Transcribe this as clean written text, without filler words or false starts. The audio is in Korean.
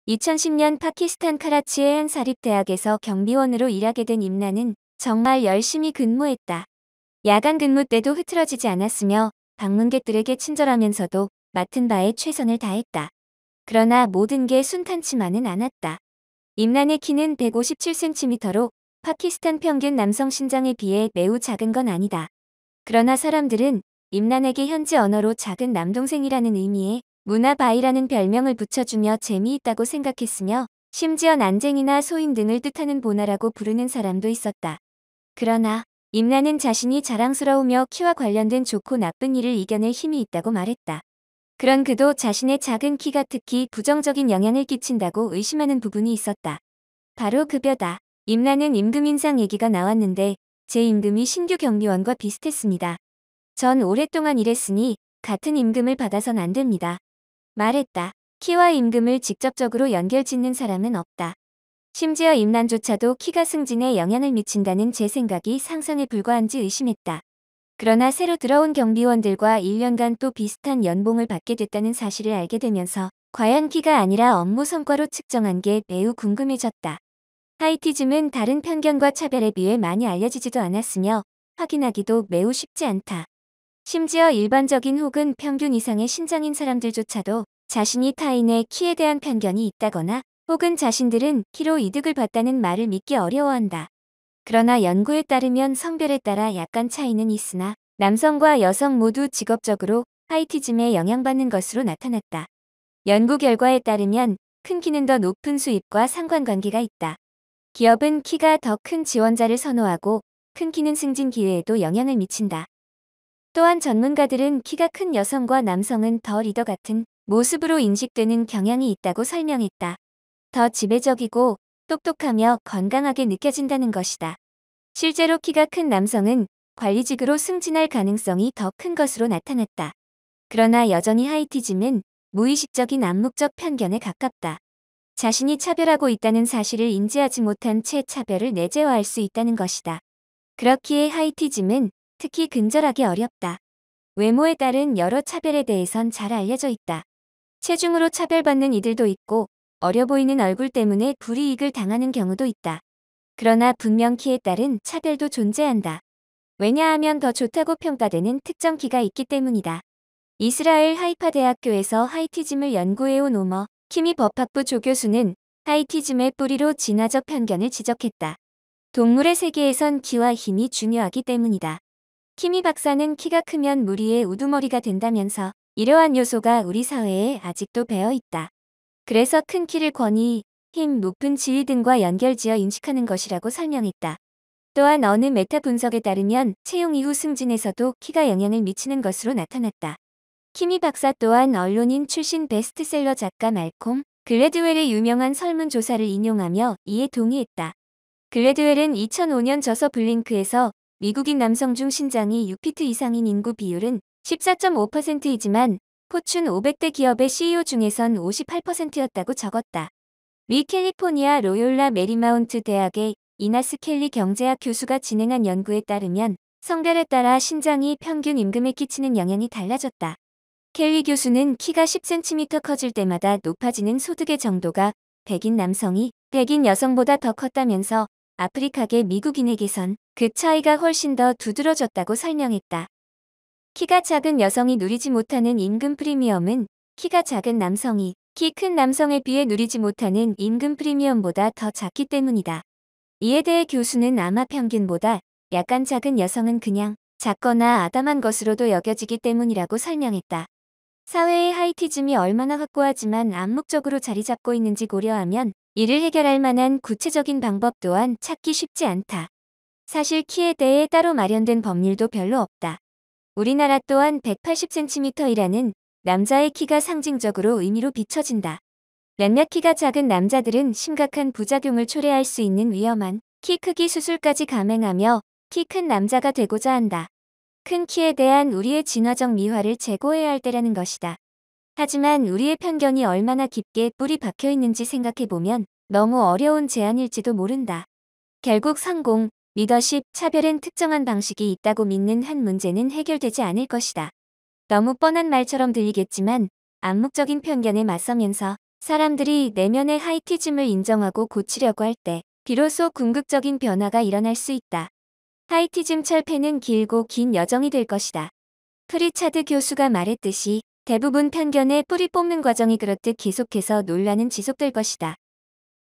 2010년 파키스탄 카라치의 한 사립대학에서 경비원으로 일하게 된 임란은 정말 열심히 근무했다. 야간 근무 때도 흐트러지지 않았으며 방문객들에게 친절하면서도 맡은 바에 최선을 다했다. 그러나 모든 게 순탄치만은 않았다. 임란의 키는 157cm로 파키스탄 평균 남성 신장에 비해 매우 작은 건 아니다. 그러나 사람들은 임란에게 현지 언어로 작은 남동생이라는 의미의 문화바이라는 별명을 붙여주며 재미있다고 생각했으며 심지어 난쟁이나 소임 등을 뜻하는 보나라고 부르는 사람도 있었다. 그러나 임란은 자신이 자랑스러우며 키와 관련된 좋고 나쁜 일을 이겨낼 힘이 있다고 말했다. 그런 그도 자신의 작은 키가 특히 부정적인 영향을 끼친다고 의심하는 부분이 있었다. 바로 급여다. 임란은 임금 인상 얘기가 나왔는데 제 임금이 신규 경비원과 비슷했습니다. 전 오랫동안 일했으니 같은 임금을 받아선 안 됩니다. 말했다. 키와 임금을 직접적으로 연결짓는 사람은 없다. 심지어 임란조차도 키가 승진에 영향을 미친다는 제 생각이 상상에 불과한지 의심했다. 그러나 새로 들어온 경비원들과 1년간 또 비슷한 연봉을 받게 됐다는 사실을 알게 되면서 과연 키가 아니라 업무 성과로 측정한 게 매우 궁금해졌다. 하이티즘은 다른 편견과 차별에 비해 많이 알려지지도 않았으며 확인하기도 매우 쉽지 않다. 심지어 일반적인 혹은 평균 이상의 신장인 사람들조차도 자신이 타인의 키에 대한 편견이 있다거나 혹은 자신들은 키로 이득을 봤다는 말을 믿기 어려워한다. 그러나 연구에 따르면 성별에 따라 약간 차이는 있으나 남성과 여성 모두 직업적으로 하이티즘에 영향받는 것으로 나타났다. 연구 결과에 따르면 큰 키는 더 높은 수입과 상관관계가 있다. 기업은 키가 더 큰 지원자를 선호하고 큰 키는 승진 기회에도 영향을 미친다. 또한 전문가들은 키가 큰 여성과 남성은 더 리더 같은 모습으로 인식되는 경향이 있다고 설명했다. 더 지배적이고 똑똑하며 건강하게 느껴진다는 것이다. 실제로 키가 큰 남성은 관리직으로 승진할 가능성이 더 큰 것으로 나타났다. 그러나 여전히 하이티즘은 무의식적인 암묵적 편견에 가깝다. 자신이 차별하고 있다는 사실을 인지하지 못한 채 차별을 내재화할 수 있다는 것이다. 그렇기에 하이티즘은 특히 근절하기 어렵다. 외모에 따른 여러 차별에 대해선 잘 알려져 있다. 체중으로 차별받는 이들도 있고 어려 보이는 얼굴 때문에 불이익을 당하는 경우도 있다. 그러나 분명 키에 따른 차별도 존재한다. 왜냐하면 더 좋다고 평가되는 특정 키가 있기 때문이다. 이스라엘 하이파 대학교에서 하이티즘을 연구해온 오머 키미 법학부 조교수는 하이티즘의 뿌리로 진화적 편견을 지적했다. 동물의 세계에선 키와 힘이 중요하기 때문이다. 키미 박사는 키가 크면 무리의 우두머리가 된다면서 이러한 요소가 우리 사회에 아직도 배어 있다. 그래서 큰 키를 권위, 힘, 높은 지위 등과 연결지어 인식하는 것이라고 설명했다. 또한 어느 메타 분석에 따르면 채용 이후 승진에서도 키가 영향을 미치는 것으로 나타났다. 키미 박사 또한 언론인 출신 베스트셀러 작가 말콤 글래드웰의 유명한 설문조사를 인용하며 이에 동의했다. 글래드웰은 2005년 저서 블링크에서 미국인 남성 중 신장이 6피트 이상인 인구 비율은 14.5%이지만 포춘 500대 기업의 CEO 중에선 58%였다고 적었다. 미 캘리포니아 로욜라 메리마운트 대학의 이나스 켈리 경제학 교수가 진행한 연구에 따르면 성별에 따라 신장이 평균 임금에 끼치는 영향이 달라졌다. 켈리 교수는 키가 10cm 커질 때마다 높아지는 소득의 정도가 백인 남성이 백인 여성보다 더 컸다면서 아프리카계 미국인에게선 그 차이가 훨씬 더 두드러졌다고 설명했다. 키가 작은 여성이 누리지 못하는 임금 프리미엄은 키가 작은 남성이 키 큰 남성에 비해 누리지 못하는 임금 프리미엄보다 더 작기 때문이다. 이에 대해 교수는 아마 평균보다 약간 작은 여성은 그냥 작거나 아담한 것으로도 여겨지기 때문이라고 설명했다. 사회의 하이티즘이 얼마나 확고하지만 암묵적으로 자리 잡고 있는지 고려하면 이를 해결할 만한 구체적인 방법 또한 찾기 쉽지 않다. 사실 키에 대해 따로 마련된 법률도 별로 없다. 우리나라 또한 180cm이라는 남자의 키가 상징적으로 의미로 비춰진다. 몇몇 키가 작은 남자들은 심각한 부작용을 초래할 수 있는 위험한 키 크기 수술까지 감행하며 키 큰 남자가 되고자 한다. 큰 키에 대한 우리의 진화적 미화를 제고해야 할 때라는 것이다. 하지만 우리의 편견이 얼마나 깊게 뿌리 박혀 있는지 생각해보면 너무 어려운 제안일지도 모른다. 결국 성공, 리더십, 차별엔 특정한 방식이 있다고 믿는 한 문제는 해결되지 않을 것이다. 너무 뻔한 말처럼 들리겠지만 암묵적인 편견에 맞서면서 사람들이 내면의 하이티즘을 인정하고 고치려고 할 때 비로소 궁극적인 변화가 일어날 수 있다. 하이티즘 철폐는 길고 긴 여정이 될 것이다. 프리차드 교수가 말했듯이 대부분 편견의 뿌리 뽑는 과정이 그렇듯 계속해서 논란은 지속될 것이다.